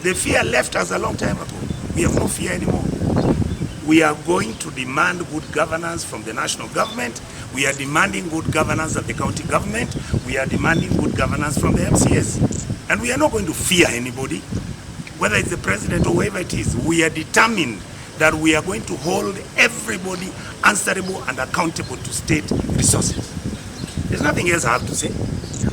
The fear left us a long time ago. We have no fear anymore. We are going to demand good governance from the national government. We are demanding good governance at the county government. We are demanding good governance from the MCS. And we are not going to fear anybody, whether it's the president or whoever it is. We are determined that we are going to hold everybody answerable and accountable to state resources. There's nothing else I have to say.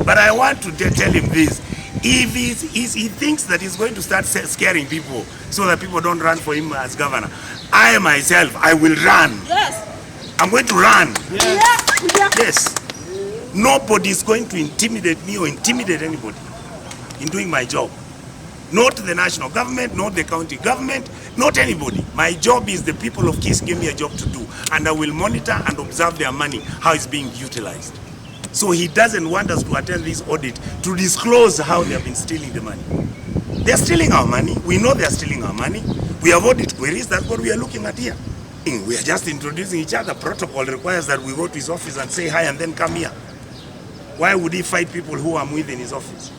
But I want to tell him this. If he thinks that he's going to start scaring people so that people don't run for him as governor, I myself, I will run. Yes. I'm going to run. Yes. Yes. Nobody is going to intimidate me or intimidate anybody in doing my job. Not the national government, not the county government, not anybody. My job is the people of Kisii give me a job to do, and I will monitor and observe their money, how it's being utilized. So he doesn't want us to attend this audit to disclose how they have been stealing the money. They're stealing our money. We know they're stealing our money. We have audit queries. That's what we are looking at here. We are just introducing each other. Protocol requires that we go to his office and say hi and then come here. Why would he fight people who are within his office?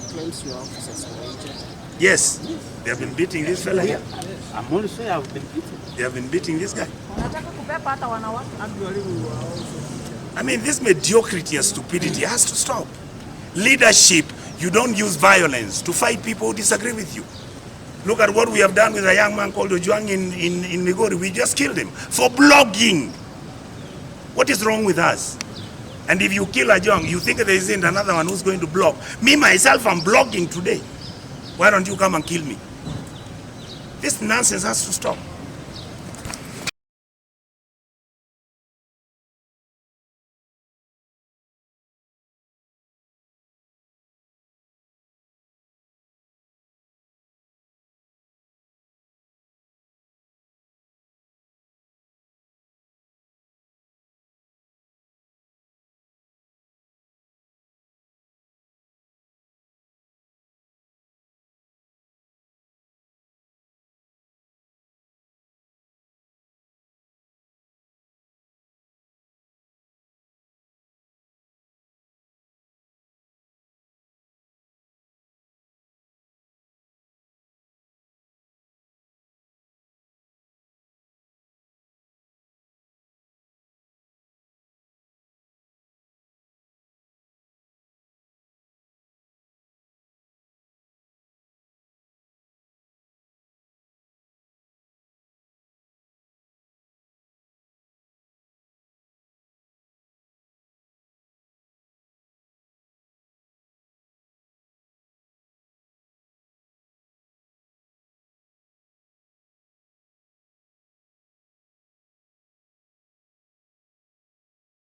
Claims your officers were injured. Yes, they have been beating this fella here. I'm only saying I've been beaten. They have been beating this guy. I mean, this mediocrity and stupidity has to stop. Leadership, you don't use violence to fight people who disagree with you. Look at what we have done with a young man called Onyonka in Migori. We just killed him for blogging. What is wrong with us? And if you kill a young, you think there isn't another one who's going to blog. Me, myself, I'm blogging today. Why don't you come and kill me? This nonsense has to stop.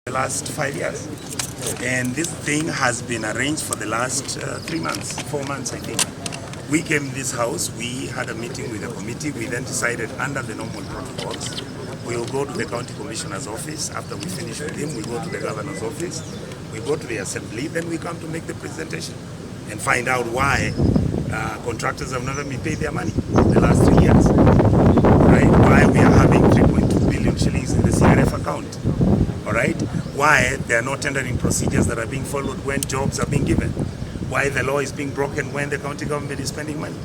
The last 5 years, and this thing has been arranged for the last 3 months, 4 months I think. We came to this house, we had a meeting with the committee, we then decided under the normal protocols, we will go to the county commissioner's office. After we finish with him, we go to the governor's office, we go to the assembly, then we come to make the presentation and find out why contractors have never been paid their money the last 3 years, right? Why we are having 3.2 billion shillings in the CRF account. All right, why there are no tendering procedures that are being followed when jobs are being given, why the law is being broken when the county government is spending money.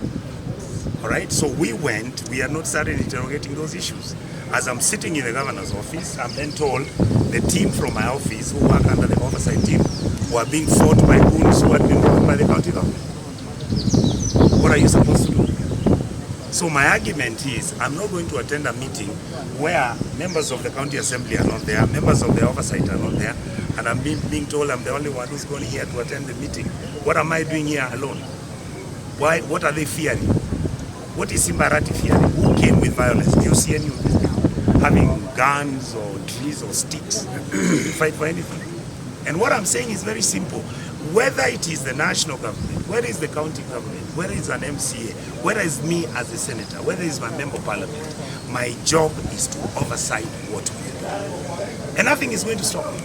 All right, so we are not started interrogating those issues. As I'm sitting in the governor's office, I'm then told the team from my office who work under the oversight team who are being fought by goons who had been brought by the county government. What are you supposed to do? So my argument is, I'm not going to attend a meeting where members of the county assembly are not there, members of the oversight are not there, and I'm being told I'm the only one who's going here to attend the meeting. What am I doing here alone? Why? What are they fearing? What is Simbarati fearing? Who came with violence? Do you see any of these people having guns or trees or sticks to fight for anything? And what I'm saying is very simple. Whether it is the national government, whether it's the county government, whether it's an MCA, whether it's me as a senator, whether it's my member of parliament, my job is to oversight what we do. And nothing is going to stop me.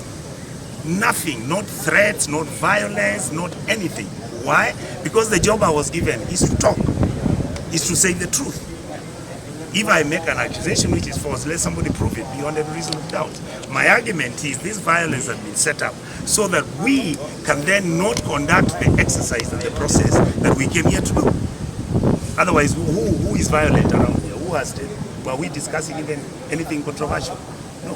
Nothing, not threats, not violence, not anything. Why? Because the job I was given is to talk, is to say the truth. If I make an accusation which is false, let somebody prove it beyond a reasonable doubt. My argument is this violence has been set up so that we can then not conduct the exercise and the process that we came here to do. Otherwise, who is violent around here? Who has it? Were we discussing even anything controversial? No.